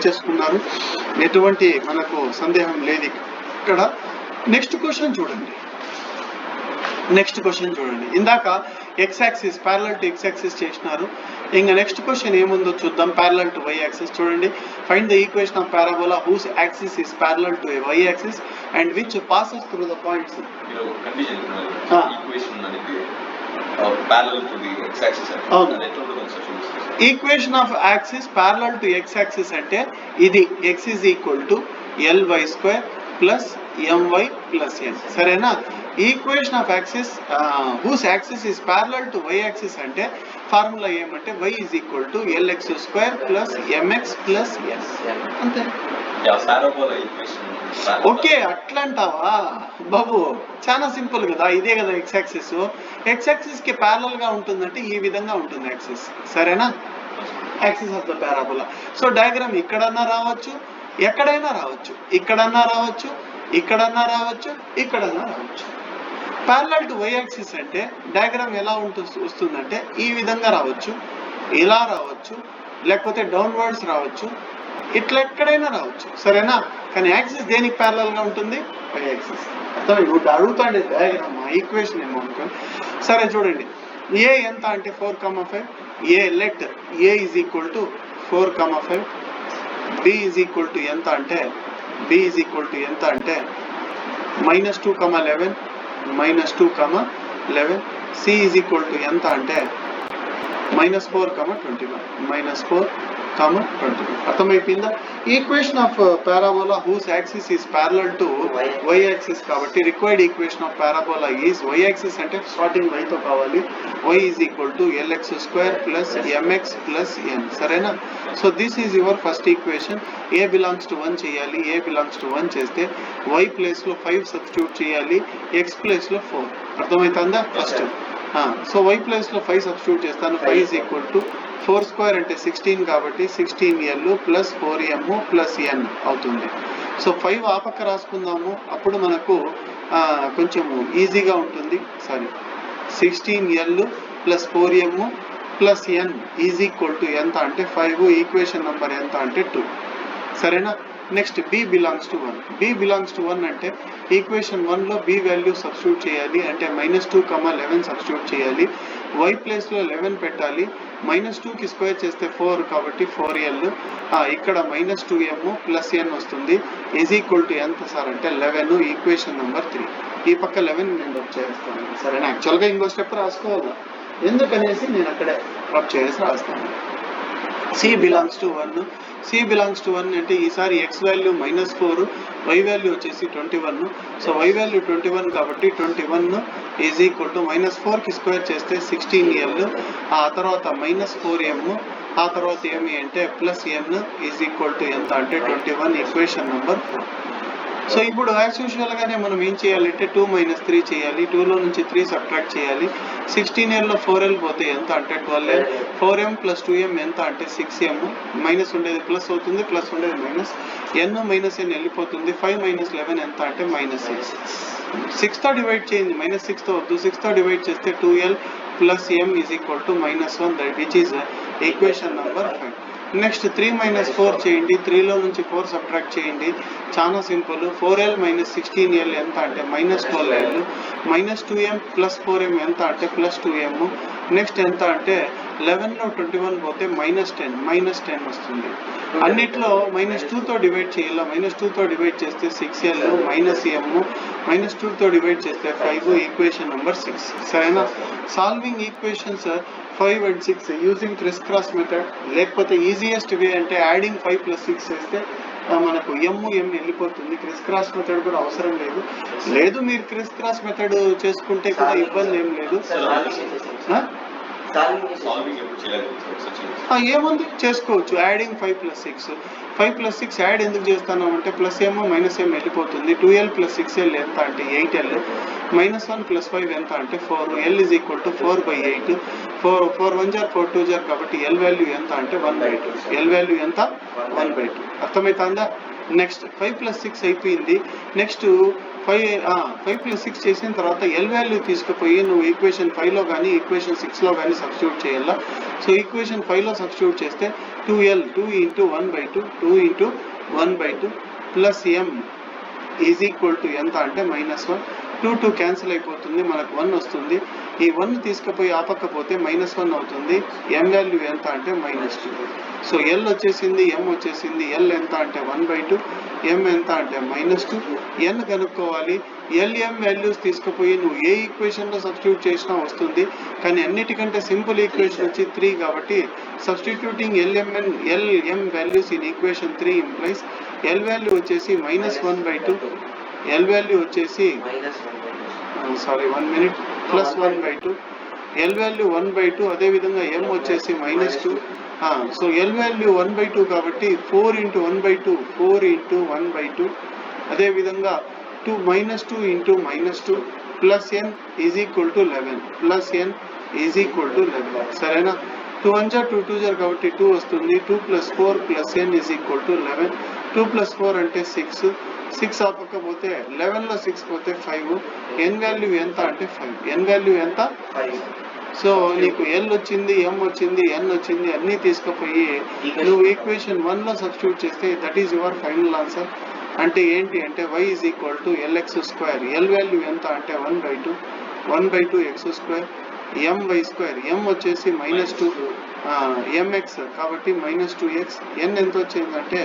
చేసుకున్నారు, ఎటువంటి మనకు సందేహం లేదు ఇక్కడ. నెక్స్ట్ క్వశ్చన్ చూడండి. ఇందాక X axis parallel to X axis చేసినారు. ఇంకా నెక్స్ట్ క్వశ్చన్ ఏముందో చూద్దాం. ప్యారలల్ టు వై యాక్సిస్ చూడండి. Find the equation of parabola whose axis is parallel to Y axis and which passes through the points. Equation of axis parallel to X axis అంటే ఇది X is equal to L Y square plus M Y plus N. సరేనా? Equation of axis whose axis is parallel to Y axis అంటే formula ఏమంటే Y is equal to L X square plus M X plus N. అంతే. Okay, అట్లా అంటావా బాబు? చాలా simple కదా, ఇదే కదా ఎక్స్ యాక్సిస్. ఎక్స్ యాక్సిస్ కి ప్యారలల్ గా ఉంటుందంటే ఈ విధంగా ఉంటుంది యాక్సిస్. సరేనా? Axis of the parabola. So diagram ఇక్కడన్నా రావచ్చు, ఎక్కడైనా రావచ్చు, ఇక్కడన్నా రావచ్చు, ఇక్కడన్నా రావచ్చు, ఇక్కడన్నా రావచ్చు. ప్యారలల్ టు వై యాక్సిస్ అంటే డయాగ్రామ్ ఎలా వస్తుందంటే ఈ విధంగా రావచ్చు, ఇలా రావచ్చు, లేకపోతే డౌన్వర్డ్స్ రావచ్చు, ఇట్లా ఎక్కడైనా రావచ్చు. సరేనా? కానీ యాక్సిస్ దేనికి ప్యారలల్ గా ఉంటుంది? Y axis. అర్థం? ఇప్పుడు అడుగుతాండి డయాగ్రామ్ ఈక్వేషన్ ఏమో అనుకోండి. సరే చూడండి, ఏ ఎంత అంటే 4,5. A let A is equal to 4,5. B is equal to ఎంత అంటే -2,11 -2,11. సి ఈజ్ ఈక్వల్ టు ఎంత అంటే -4,21 -4,21. అర్థమైపోయిందా? Equation of parabola whose axis is parallel to Y axis కాబట్టి required equation of parabola is Y axis అంటే starting Y తో కావాలి. Y is equal to L X square plus M X plus N. సరేనా? So this is your first equation. A belongs to 1 చేయాలి. ఏ belongs to 1 చేస్తే why place లో 5 substitute చేయాలి, X place లో 4. అర్థమవుతుందా? ఫస్ట్ సో వై ప్లేస్ లో 5 సబ్స్టిట్యూట్ చేస్తాను. 5 is equal to 4 square అంటే 16 కాబట్టి 16L plus 4M plus N అవుతుంది. సో 5 ఆ పక్క రాసుకుందాము, అప్పుడు మనకు కొంచెం ఈజీగా ఉంటుంది. Sorry, 16L plus 4M plus N is equal to ఎంత అంటే 5. ఈక్వేషన్ నెంబర్ ఎంత అంటే 2. సరేనా? Next B belongs to 1. B belongs to 1 అంటే ఈక్వేషన్ 1 లో బి వాల్యూ సబ్స్టిట్యూట్ చేయాలి, అంటే -2,11 సబ్స్టిట్యూట్ చేయాలి. వై ప్లేస్ లో 11 పెట్టాలి. -2 కి స్క్వేర్ చేస్తే 4 కాబట్టి 4L. ఇక్కడ -2M ప్లస్ N వస్తుంది. ఈజ్ ఈక్వల్ టు ఎంత సార్ అంటే 11. Equation number 3. ఈ పక్క 11 నేను రబ్ చేస్తాను. సరేనా? యాక్చువల్గా ఇంకో స్టెప్ రాసుకోవాలి, ఎందుకనేసి నేను అక్కడే రబ్ చేసి రాస్తాను. C belongs to 1. C belongs to 1 అంటే ఈసారి ఎక్స్ వాల్యూ -4, వై వాల్యూ వచ్చేసి 21. సో వై వాల్యూ 21 కాబట్టి 21 ఈజ్ ఈక్వల్ టు -4 కి స్క్వేర్ చేస్తే 16L, ఆ తర్వాత -4M, ఆ తర్వాత ఏమి అంటే plus N is equal to ఎంత అంటే 21. Equation number 4. సో ఇప్పుడు యాజ్ యూజువల్ గానే మనం ఏం చేయాలంటే 2 - 3 చేయాలి. 2లో నుంచి 3 సబ్ట్రాక్ట్ చేయాలి. 16L లో 4L పోతే ఎంత అంటే 12L. 4M ప్లస్ 2M ఎంత అంటే 6M. మైనస్ ఉండేది ప్లస్ అవుతుంది, ప్లస్ ఉండేది మైనస్. N మైనస్ N వెళ్ళిపోతుంది. 5 - 11 ఎంత అంటే -6. 6తో డివైడ్ చేయండి, -6తో వద్దు, 6తో డివైడ్ చేస్తే 2L plus M is equal to -1, which is equation number 5. Next 3 - 4 చేయండి. 3లో నుంచి 4 సబ్ట్రాక్ట్ చేయండి. చాలా సింపుల్. 4L - 16L ఎంత అంటే -12L. -2M ప్లస్ 4M ఎంత అంటే ప్లస్ 2M. నెక్స్ట్ ఎంత అంటే 11లో 21 పోతే -10 వస్తుంది. అన్నిట్లో -2తో డివైడ్ చేయాలి. -2తో డివైడ్ చేస్తే 6L -M, -2తో డివైడ్ చేస్తే 5. Equation number 6. సరేనా? Solving equations 5 and 6 using criss cross method, లేకపోతే ఈజియెస్ట్ వే అంటే యాడింగ్ 5 + 6 చేస్తే మనకు M వెళ్ళిపోతుంది. క్రిస్ క్రాస్ మెథడ్ కూడా అవసరం లేదు. మీరు క్రిస్ క్రాస్ మెథడ్ చేసుకుంటే కూడా ఇబ్బంది ఏం లేదు. ఏముంది, చేసుకోవచ్చు. యాడింగ్ 5 + 6. 5 + 6 యాడ్ ఎందుకు చేస్తున్నాం అంటే ప్లస్ M -M వెళ్ళిపోతుంది. 2L + 6L ఎంత అంటే 8L. -1 + 5 ఎంత అంటే 4. L is equal to 4/8. 4 1 = 4 2 = కాబట్టి L వాల్యూ ఎంత అంటే 1/2. L వాల్యూ ఎంత? 1/2. అర్థమవుతుందా? నెక్స్ట్ 5 + 6 అయిపోయింది. నెక్స్ట్ 5 + 6 చేసిన తర్వాత L వాల్యూ తీసుకుపోయి నువ్వు ఈక్వేషన్ 5లో కానీ ఈక్వేషన్ 6లో కానీ సబ్స్టిట్యూట్ చేయాలా. సో ఈక్వేషన్ 5లో సబ్స్టిట్యూట్ చేస్తే 2L 2 into 1 by 2 2 into 1 by 2 plus M is equal to ఎంత అంటే -1. 2 క్యాన్సిల్ అయిపోతుంది, మనకు 1 వస్తుంది. ఈ 1 తీసుకుపోయి ఆపకపోతే -1 అవుతుంది. M వాల్యూ ఎంత అంటే -2. సో L వచ్చేసింది, M వచ్చేసింది. L ఎంత అంటే 1/2, M ఎంత అంటే -2. N కనుక్కోవాలి. LM వాల్యూస్ తీసుకుపోయి నువ్వు ఏ ఈక్వేషన్లో సబ్స్టిట్యూట్ చేసినా వస్తుంది. కానీ అన్నిటికంటే సింపుల్ ఈక్వేషన్ వచ్చి 3 కాబట్టి substituting LM values in equation 3 implies L value వచ్చేసి -1/2, L వాల్యూ వచ్చేసి +1/2, L వాల్యూ 1/2, అదేవిధంగా M వచ్చేసి -2. సో L వాల్యూ 1/2 కాబట్టి 4 into 1/2, 4 into 1/2, అదేవిధంగా -2 into -2 plus N is equal to 11, plus N is equal to 11. సరేనా? 2 1 2 2 కాబట్టి 2 వస్తుంది. 2 + 4 plus N is equal to 11. 2 + 4 అంటే 6. 6 ఆపకపోతే 11లో 6 పోతే 5. N వాల్యూ ఎంత అంటే 5. N వాల్యూ ఎంత? 5. సో నీకు L వచ్చింది, M వచ్చింది, N వచ్చింది, అన్నీ తీసుకుపోయి నువ్వు ఈక్వేషన్ 1లో సబ్స్టిట్యూట్ చేస్తే that is your final answer. అంటే ఏంటి అంటే y is equal to LX². L value ఎంత అంటే 1/2, 1/2 x², my². M వచ్చేసి -2 mx కాబట్టి -2x. N ఎంత వచ్చిందంటే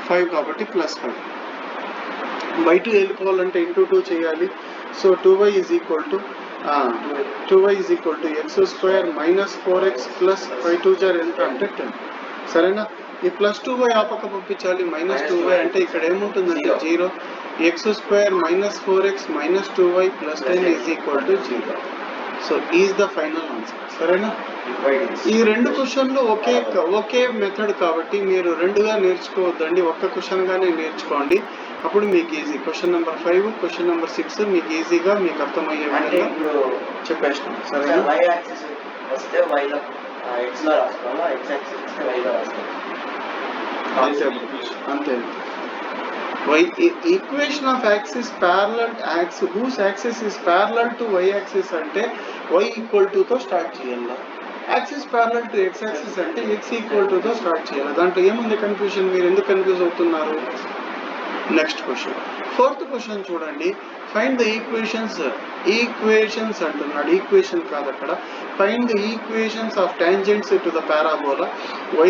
5 కాబట్టి +5. బయట వెళ్ళిపోవాలంటే ఇంటూ 2 చేయాలి. So 2y is equal to x² -4x plus 5 2 ఎంత అంటే 10. సరేనా? ఈ +2y ఆ పక్క పంపించాలి. -2y అంటే ఇక్కడ ఏముంటుందంటే 0. x² -4x -2y plus 10 is equal to 0. So is the final answer. సరేనా? ఈ 2 క్వశ్చన్లు ఒకే మెథడ్ కాబట్టి మీరు 2గా నేర్చుకోవద్దండి, ఒక్క క్వశ్చన్గానే నేర్చుకోండి. అప్పుడు మీకు easy. Question number 5, question number 6 మీకు ఈజీగా మీకు అర్థమయ్యే విధంగా చెప్పేస్తాం. సరేనా? అంతే. Equation of axis parallel axis whose axis is parallel to y axis అంటే y ఈక్వల్ టు తో స్టార్ట్ చేయాలి. Axis parallel to x axis అంటే x ఈక్వల్ టు తో స్టార్ట్ చేయాలి. దాంట్లో ఏముంది కన్ఫ్యూజన్? మీరు ఎందుకు కన్ఫ్యూజ్ అవుతున్నారు? నెక్స్ట్ క్వశ్చన్, 4th క్వశ్చన్ చూడండి. ఫైండ్ ద ఈక్వేషన్స్ అంటున్నాడు, ఈక్వేషన్ కాదు అక్కడ. Find the equations of tangents to the parabola y²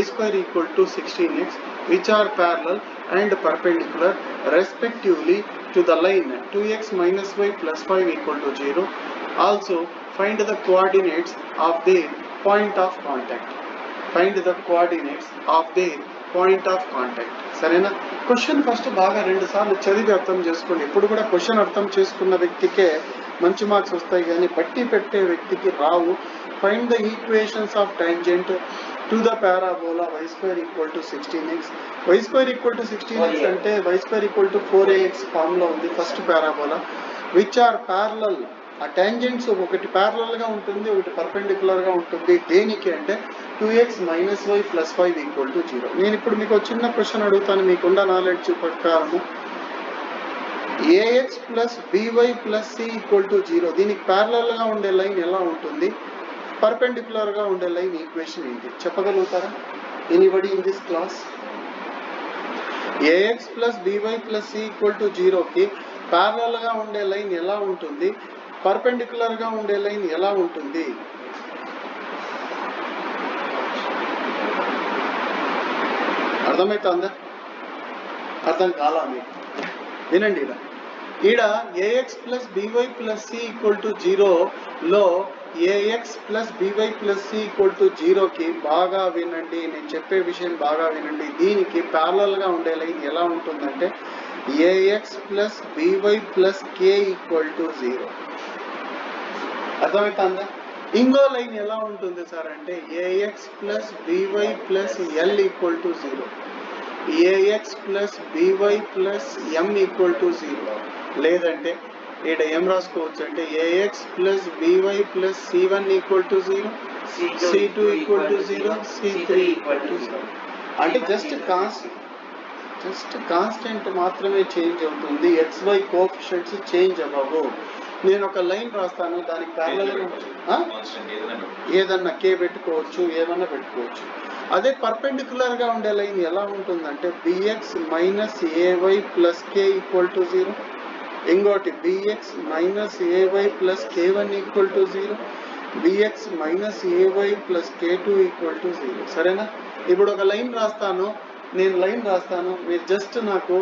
= 16x which are parallel and perpendicular respectively to the line 2x minus y plus 5 = 0. Also find the coordinates of their point of contact. Find the coordinates of their point of contact. సరేనా? Question first బాగా 2 సార్లు చదివి అర్థం చేసుకోండి. ఇప్పుడు కూడా question అర్థం చేసుకున్న వ్యక్తికే మంచి మార్క్స్ వస్తాయి, కానీ బట్టి పెట్టే వ్యక్తికి రావు. Find the equations of tangent to the parabola y² = 16x. y² = 16x అంటే y² = 4ax ఫామ్ లో ఉంది first parabola. Which are parallel. ఆ టాంజెంట్స్ ఒకటి ప్యారలల్ గా ఉంటుంది, ఒకటి పర్పెండిక్యులర్ గా ఉంటుంది. దేనికి అంటే 2x minus y plus 5 = 0. నేను ఇప్పుడు మీకు చిన్న క్వశ్చన్ అడుగుతాను, మీకున్న నాలెడ్జ్ ప్రకారము. ax plus by plus c = 0. దీనికి ప్యారలల్ గా ఉండే లైన్ ఎలా ఉంటుంది? పర్పెండిక్యులర్ గా ఉండే లైన్ ఈక్వేషన్ ఏంటి చెప్పగలుగుతారా? Anybody in this class? ax plus by plus c = 0 కి ప్యారలల్ గా ఉండే లైన్ ఎలా ఉంటుంది? పర్పెండిక్యులర్ గా ఉండే లైన్ ఎలా ఉంటుంది? అర్థమవుతుందా? అర్థం కాలా మీకు? వినండి. ఈడ ax plus by plus c = 0 లో ax plus by plus c = 0 కి బాగా వినండి, నేను చెప్పే విషయం బాగా వినండి. దీనికి ప్యారలల్ గా ఉండే లైన్ ఎలా ఉంటుందంటే ax plus by plus k = 0. అర్థమవుతుందా? ఇంకో లైన్ ఎలా ఉంటుంది సార్ అంటే ax plus by plus l = 0. ax plus by plus m = 0. లేదంటే ఇక్కడ ఏం రాసుకోవచ్చు అంటే ax plus by plus c1 = 0, c2 = 0, c3 = 0. అంటే జస్ట్ కాన్స్టెంట్ మాత్రమే చేంజ్ అవుతుంది, xy కోఎఫిషియెంట్స్ చేంజ్ అవ్వవు. నేను ఒక లైన్ రాస్తాను, దానికి ప్యారలల్ ఏదన్నా k పెట్టుకోవచ్చు, ఏమన్నా పెట్టుకోవచ్చు. అదే పర్పెండిక్యులర్ గా ఉండే లైన్ ఎలా ఉంటుందంటే bx minus ay plus k equal to 0, ఇంకోటి bx minus ay plus k1 equal to 0, bx minus ay plus k2 equal to 0. సరేనా? ఇప్పుడు ఒక లైన్ రాస్తాను, మీరు జస్ట్ నాకు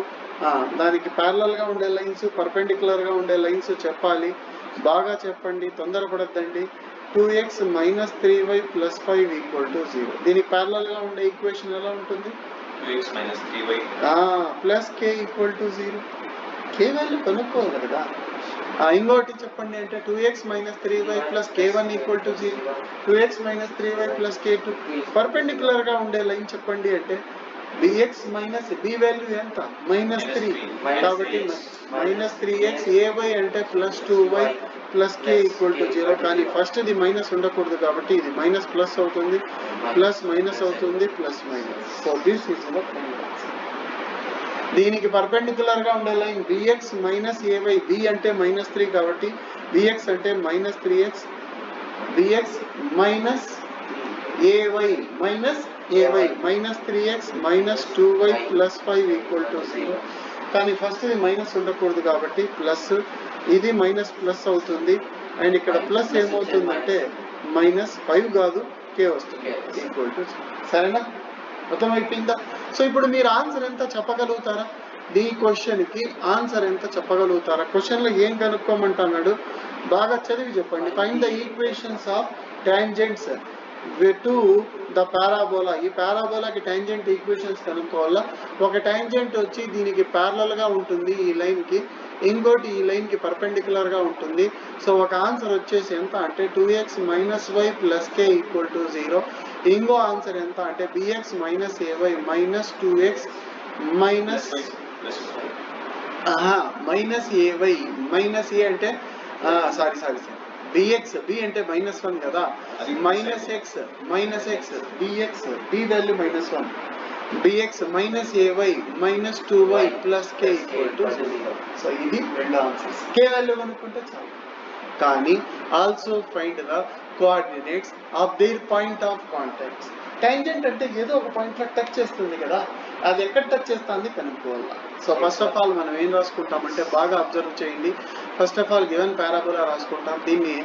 దానికి ప్యారలల్ గా ఉండే లైన్స్, పర్పెండిక్యులర్ గా ఉండే లైన్స్ చెప్పాలి. బాగా చెప్పండి, తొందరపడద్దండి. 2x minus 3y plus 5 equal to 0. దీనికి ప్యారలల్ గా ఉండే ఈక్వేషన్ ఎలా ఉంటుంది? 2x minus 3y plus k equal to 0. k value కనుక్కోవాలి కదా. ఇంకోటి చెప్పండి అంటే 2x minus 3y plus k1 equal to 0, 2x minus 3y plus k2. Perpendicular గా ఉండే లైన్ చెప్పండి అంటే bx మైనస్ b వాల్యూ ఎంత? మైనస్ 3, కాబట్టి మైనస్ 3x, ay అంటే plus 2y plus k equal to 0. కానీ ఫస్ట్ ఇది మైనస్ ఉండకూడదు కాబట్టి ఇది మైనస్ ప్లస్ అవుతుంది, ప్లస్ మైనస్ అవుతుంది, plus minus. So this is the final answer. దీనికి పర్పెండిక్యులర్ గా ఉండే line bx minus ay, b అంటే మైనస్ 3 కాబట్టి bx అంటే minus 3x, bx minus ay minus 3x minus 2y plus 5 equal to 0. కానీ first ఇది minus ఉండకూడదు కాబట్టి ప్లస్, ఇది మైనస్ ప్లస్ అవుతుంది, అండ్ ఇక్కడ ప్లస్ ఏమవుతుందంటే మైనస్ 5 కాదు k వస్తుంది ఈక్వల్ టు 0. సరేనా? అర్థమైపోయిందా? సో ఇప్పుడు మీరు ఆన్సర్ ఎంత చెప్పగలుగుతారా? ఈ క్వశ్చన్కి ఆన్సర్ ఎంత చెప్పగలుగుతారా? క్వశ్చన్లో ఏం కనుక్కోమంటున్నాడు? బాగా చదివి చెప్పండి. Find the equations of tangents to the parabola. ఈ పారాబోలాకి టాంజెంట్ ఈక్వేషన్స్ కనుక్కోవాలా. ఒక టాంజెంట్ వచ్చి దీనికి ప్యారలల్ గా ఉంటుంది ఈ లైన్ కి, ఇంకోటి ఈ లైన్ కి పర్పెండిక్యులర్ గా ఉంటుంది. సో ఒక ఆన్సర్ వచ్చేసి ఎంత అంటే 2x minus y plus k equal to 0. ఇంకో ఆన్సర్ ఎంత అంటే bx minus ay minus 2x minus minus ay minus A అంటే సారీ bx, b అంటే మైనస్ 1 కదా, minus x bx, b value minus 1, bx minus ay minus 2y plus k equal to 0. So ఇది రెండు answers. k value కనుక్కుంటే చాలు. కానీ also find the coordinates of their point of contacts. Tangent అంటే ఏదో ఒక పాయింట్ లో టచ్ చేస్తుంది కదా, అది ఎక్కడ టచ్ చేస్తుంది కనుక్కోవాలి. సో ఫస్ట్ ఆఫ్ ఆల్ మనం ఏం రాసుకుంటామంటే బాగా అబ్జర్వ్ చేయండి. First of all given parabola రాసుకుంటాం. దీన్ని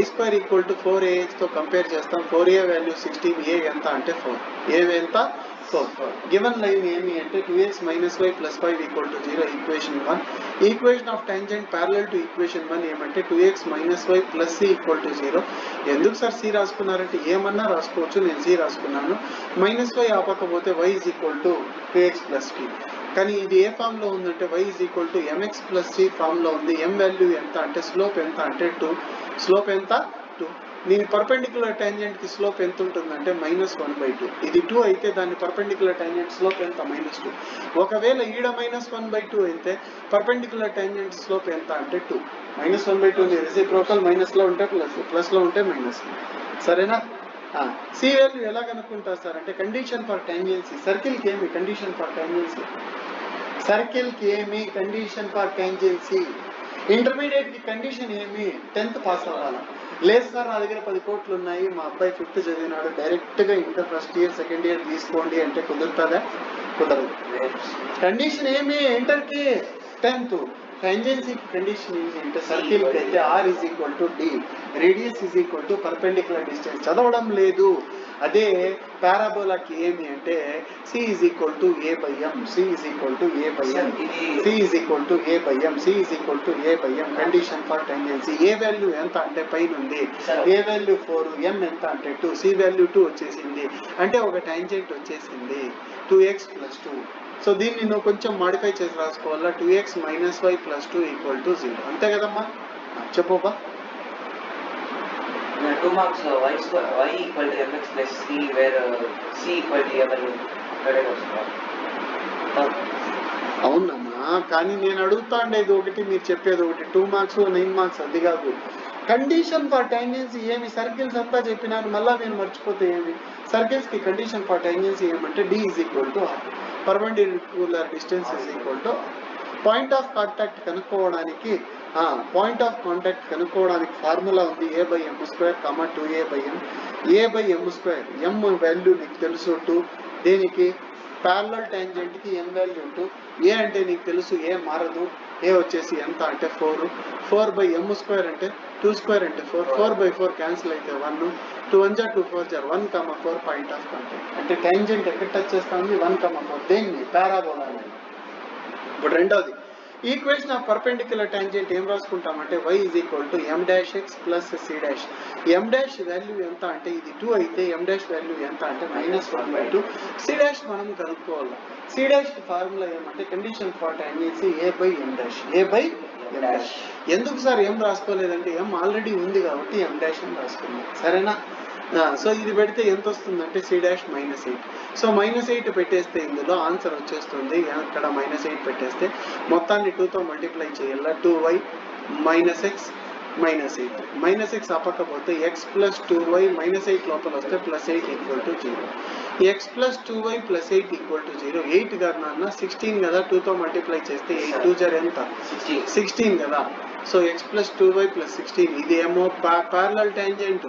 y square equal to 4ax తో కంపేర్ చేస్తాం. 4a వాల్యూ 16, a ఎంత అంటే 4, a ఎంత 4. గివెన్ లైన్ ఏమి అంటే 2x minus y plus 5 equal to 0. Equation 1. Equation of tangent parallel to equation 1 ఏమంటే 2x minus y plus c equal to 0. ఎందుకు sir c రాసుకున్నారంటే ఏమన్నా రాసుకోవచ్చు, నేను c రాసుకున్నాను. మైనస్ y ఆపకపోతే y is equal to 2x plus p. కానీ ఇది ఏ ఫామ్ లో ఉందంటే y is equal to mx plus c form లో ఉంది. m వాల్యూ ఎంత అంటే స్లోప్ ఎంత అంటే 2. స్లోప్ ఎంత 2. దీని పర్పెండిక్యులర్ టాంజెంట్ కి స్లోప్ ఎంత ఉంటుందంటే -1/2. ఇది 2 అయితే దాని పర్పెండిక్యులర్ టాంజెంట్ స్లోప్ ఎంత? -2. ఒకవేళ ఈడ -1/2 అయితే పర్పెండిక్యులర్ టాంజెంట్ స్లోప్ ఎంత అంటే 2. -1/2 రెసిప్రోకల్, మైనస్ లో ఉంటే ప్లస్, ప్లస్ లో ఉంటే మైనస్. సరేనా? సి వాల్యూ ఎలా కనుక్కుంటారు సార్ అంటే కండిషన్ ఫర్ టాంజెన్సీ. సర్కిల్ కి ఏమి కండిషన్ ఫర్ టాంజెన్సీ? సర్కిల్ కి ఏమి కండిషన్ ఫర్ టాంజెన్సీ? ఇంటర్మీడియట్ కి కండిషన్ ఏమి? 10th పాస్ అవ్వాలి. లేదు సార్ నా దగ్గర 10 కోట్లు ఉన్నాయి, మా అబ్బాయి 5th చదివినాడు, డైరెక్ట్ గా inter first year second year తీసుకోండి అంటే కుదురుతుందా? కుదరదు. కండిషన్ ఏమి? ఇంటర్ కి 10th. టాంజెన్సీ కండిషన్ ఏంటి అంటే సర్కిల్ కి అయితే r is equal to d, radius is equal to perpendicular distance. చదవడం లేదు. అదే పారాబోలాకి ఏమి అంటే c is equal to a by m, c is equal to a by m, c is equal to a by m, c is equal to a by m. Condition for tangency. a value ఎంత అంటే పైన ఉంది, a value 4, m ఎంత అంటే 2, c value 2 వచ్చేసింది. అంటే ఒక tangent వచ్చేసింది 2x ప్లస్ 2. సో దీన్ని నువ్వు కొంచెం మాడిఫై చేసి రాసుకోవాలా. 2x minus y plus 2 equal to 0. అంతే కదమ్మా? చెప్పబ్బా. 2 marks y equal to mx plus c where c equal to m. అవునమ్మా, కానీ నేను అడుగుతా ఉండేది ఒకటి, మీరు చెప్పేది ఒకటి. 2 మార్క్స్ 9 మార్క్స్ అది కాదు. కండిషన్ ఫర్ టాంజెన్సీ ఏమి? సర్కిల్స్ అంతా చెప్పినాను, మళ్ళా నేను మర్చిపోతే ఏమి? సర్కిల్స్ కి కండిషన్ ఫర్ టాంజెన్సీ ఏమంటే d is equal to r, perpendicular distance is equal to. Point of contact కనుక్కోవడానికి పాయింట్ ఆఫ్ కాంటాక్ట్ కనుక్కోవడానికి ఫార్ములా ఉంది a/m², 2a/m. a/m², m value నీకు తెలుసు 2, దేనికి ప్యారలల్ టాంజెంట్ కి m వాల్యూ 2, a అంటే నీకు తెలుసు a మారదు, a వచ్చేసి ఎంత అంటే 4, 4/m² అంటే 2² అంటే 4, 4/4 క్యాన్సిల్ అయితే 1, 2 1 2 4 1, 4 పాయింట్ ఆఫ్ కాంటాక్ట్. అంటే టాంజెంట్ ఎక్కడ టచ్ చేస్తుంది 1, 4 దేన్ని పారాబోలా. ఇప్పుడు రెండోది ఈక్వేషన్ ఆఫ్ పర్పెండిక్యులర్ టాంజెంట్ ఏం రాసుకుంటామంటే y m'(x + c'). m' value ఎంత అంటే ఇది 2 అయితే m' వాల్యూ ఎంత అంటే -1/2. c' మనం కనుక్కోవాలి. c' ఫార్ములా ఏమంటే condition for tangency a/m'. a/m'. ఎందుకు సార్ m రాసుకోలేదంటే m ఆల్రెడీ ఉంది కాబట్టి m' అని రాసుకున్నాం, సరేనా. సో ఇది పెడితే ఎంత వస్తుందంటే c' -8. సో -8 పెట్టేస్తే ఇందులో ఆన్సర్ వచ్చేస్తుంది. అక్కడ -8 పెట్టేస్తే మొత్తాన్ని 2తో మల్టిప్లై చేయాల. 2y -x -8 -x అప్పకపోతే x + 2y -8 లోపల వస్తే +8 = 0. x + 2y + 8 = 0. 8 గారు నాన్న 16 కదా, 2తో మల్టిప్లై చేస్తే 8 2 జర్ ఎంత 16 కదా. సో x + 2y + 16 ఇదేమో ప్యారలల్ టాంజెంట్,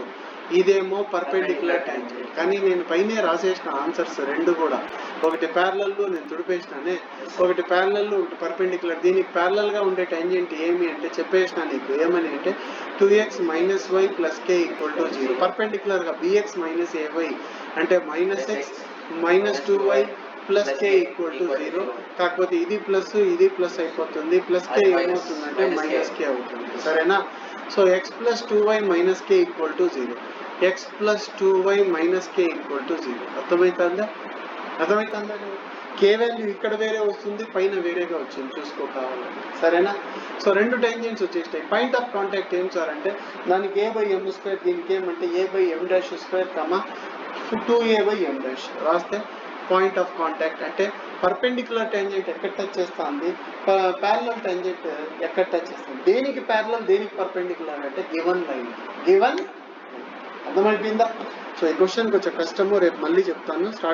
ఇదేమో పర్పెండిక్యులర్ టాంజెంట్. కానీ నేను పైనే రాసేసిన ఆన్సర్స్ రెండు కూడా, ఒకటి ప్యారలల్ నేను తుడిపేసినానే, ఒకటి ప్యారలల్ ఒకటి పర్పెండిక్యులర్. దీనికి ప్యారలల్ గా ఉండే టాంజెంట్ ఏమి అంటే చెప్పేసిన నీకు, ఏమని అంటే 2x - y + k = 0. పర్పెండిక్యులర్ గా bx - ay అంటే -x - 2y + k = 0. కాకపోతే ఇది ప్లస్ అయిపోతుంది, k ఏమవుతుందంటే -k అవుతుంది, సరేనా. So x + 2y - k = 0. x + 2y - k = 0. అర్థమవుతుందా కే వాల్యూ ఇక్కడ వేరే వస్తుంది, పైన వేరేగా వచ్చింది, చూసుకో కావాలంటే, సరేనా. సో రెండు టెంజెంట్స్ వచ్చేస్తాయి. పాయింట్ ఆఫ్ కాంటాక్ట్ ఏం సార్ అంటే దానికి a/m², దీనికి ఏమంటే a/m'², 2a/m' రాస్తే పాయింట్ ఆఫ్ కాంటాక్ట్ అంటే పర్పెండిక్యులర్ టాంజెంట్ ఎక్కడ టచ్ చేస్తుంది, ప్యారలల్ టాంజెంట్ ఎక్కడ టచ్ చేస్తుంది. దేనికి ప్యారలల్ దేనికి పర్పెండిక్యులర్ అంటే గివన్ లైన్. అర్థమైపోయిందా. సో ఈ క్వశ్చన్ కొంచెం కష్టము, రేపు మళ్ళీ చెప్తాను. స్టార్ట్